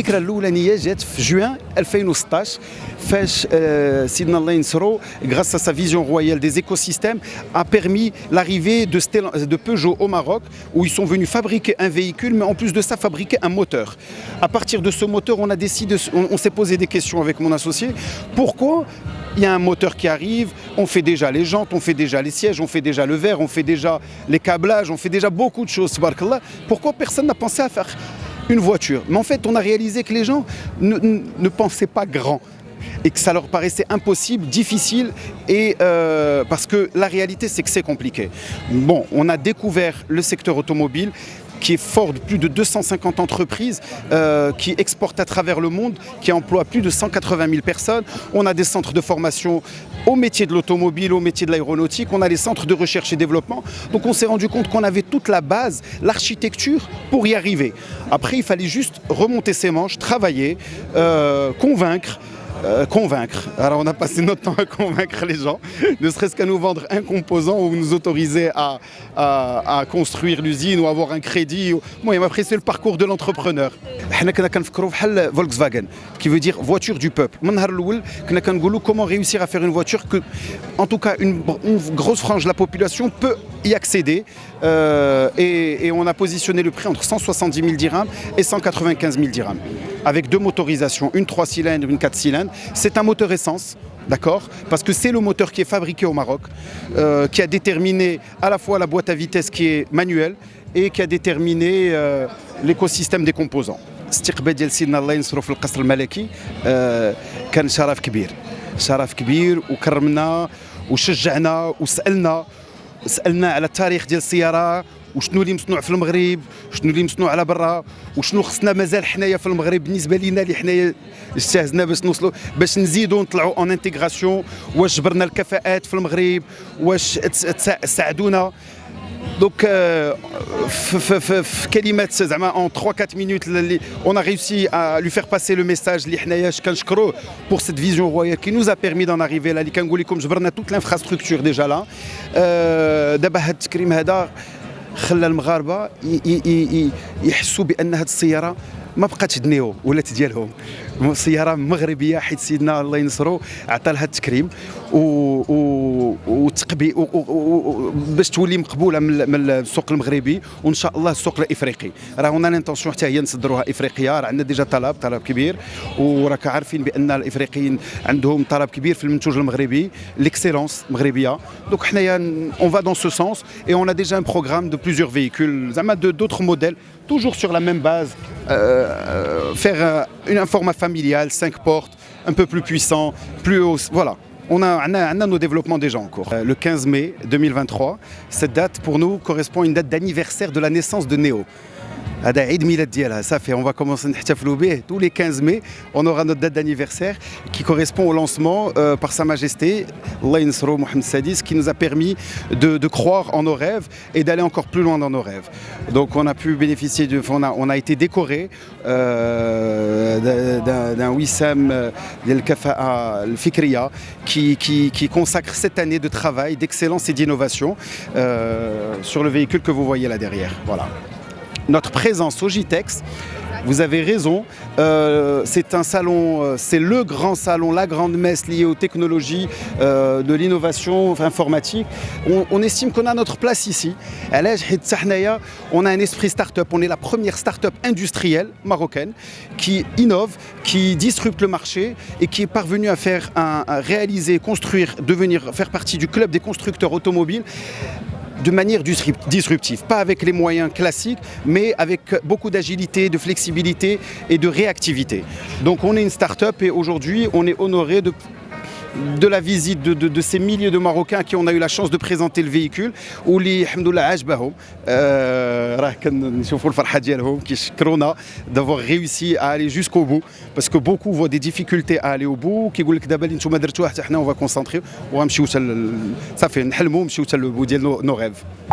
الفكره الاولانيه جات في جوان 2016 فاش سيدنا الله ينصرو grâce à sa vision royale des écosystèmes a permis l'arrivée de Peugeot au Maroc où ils sont venus fabriquer un véhicule mais en plus de ça fabriquer un moteur. À partir de ce moteur, on s'est posé des questions avec mon associé. Pourquoi il y a un moteur qui arrive, on fait déjà les jantes, on fait déjà les sièges, on fait déjà le verre, on fait déjà les câblages, on fait déjà beaucoup de choses, tabarakallah. Pourquoi personne n'a pensé à faire une voiture? Mais en fait, on a réalisé que les gens ne pensaient pas grand et que ça leur paraissait impossible, difficile, et parce que la réalité, c'est que c'est compliqué. Bon, on a découvert le secteur automobile, qui est fort de plus de 250 entreprises qui exportent à travers le monde, qui emploient plus de 180 000 personnes. On a des centres de formation au métier de l'automobile, au métier de l'aéronautique. On a les centres de recherche et développement. Donc on s'est rendu compte qu'on avait toute la base, l'architecture pour y arriver. Après, il fallait juste remonter ses manches, travailler, convaincre. Alors on a passé notre temps à convaincre les gens, ne serait-ce qu'à nous vendre un composant ou nous autoriser à construire l'usine ou avoir un crédit. Bon, après c'est le parcours de l'entrepreneur. حنا كنا كنفكروا بحال Volkswagen, qui veut dire voiture du peuple. من النهار الأول كنا كنقولوا comment réussir à faire une voiture que, en tout cas, une grosse frange de la population peut y accéder. Et on a positionné le prix entre 170 000 dirhams et 195 000 dirhams. Avec deux motorisations, une 3 cylindres, une 4 cylindres. C'est un moteur essence, d'accord? Parce que c'est le moteur qui est fabriqué au Maroc, qui a déterminé à la fois la boîte à vitesse qui est manuelle et qui a déterminé l'écosystème des composants. استقبال ديال سيدنا الله ينصرو في القصر الملكي كان شرف كبير وكرمنا وشجعنا وسألنا على التاريخ ديال السيارة وشنو اللي مصنوع في المغرب وشنو اللي مصنوع على برا وشنو خصنا مازال حنايا في المغرب بالنسبه لينا اللي حنايا اجتهزنا باش نوصلوا باش نزيدوا نطلعوا اون انتيغراسيون. واش جبرنا الكفاءات في المغرب واش ساعدونا. Donc, en 3-4 minutes, on a réussi à lui faire passer le message pour cette vision royale qui nous a permis d'en arriver là. Toute l'infrastructure déjà là. خلى المغاربه يحسوا بان هذه السياره ما بقاتش دنيو ولات ديالهم، سياره مغربيه حيت سيدنا الله ينصرو عطى لها التكريم وتقبي باش تولي مقبوله من السوق المغربي وان شاء الله السوق الافريقي. راه هنا لانتونسيون حتى هي نصدروها افريقيا، راه عندنا ديجا طلب كبير وراك عارفين بان الافريقيين عندهم طلب كبير في المنتوج المغربي، ليكسيلونس مغربيه. دونك حنايا on va dans ce sens et on a déjà un programme de plusieurs véhicules, زعما d'autres modèles, toujours sur la même base. Faire un format familial, 5 portes, un peu plus puissant, plus haut, voilà. On a nos développements déjà en cours. Le 15 mai 2023, cette date pour nous correspond à une date d'anniversaire de la naissance de Neo. Ça fait, on va commencer tous les 15 mai, on aura notre date d'anniversaire qui correspond au lancement par Sa Majesté Allah Yinsrou Mohamed Sadis, qui nous a permis de croire en nos rêves et d'aller encore plus loin dans nos rêves. Donc on a pu bénéficier on a été décoré d'un Wissam Del Kafa'a Al Fikriya qui consacre cette année de travail, d'excellence et d'innovation sur le véhicule que vous voyez là derrière. Voilà. Notre présence au GITEX, vous avez raison, c'est un salon, c'est le grand salon, la grande messe liée aux technologies de l'innovation informatique. On estime qu'on a notre place ici. On a un esprit start-up, on est la première start-up industrielle marocaine qui innove, qui disrupte le marché et qui est parvenue à réaliser, construire, faire partie du club des constructeurs automobiles de manière disruptive, pas avec les moyens classiques, mais avec beaucoup d'agilité, de flexibilité et de réactivité. Donc on est une start-up et aujourd'hui on est honoré de la visite de ces milliers de Marocains à qui on a eu la chance de présenter le véhicule واللي الحمد لله عجبهم راه كنشوفوا الفرحه ديالهم كيشكرونا d'avoir réussi à aller jusqu'au bout parce que beaucoup voient des difficultés à aller au bout كيقول لك دابا اللي نتوما درتوها حتى حنا on va concentrer وغنمشيو صافي نحلموا نمشيو حتى لو بو ديال nos rêves.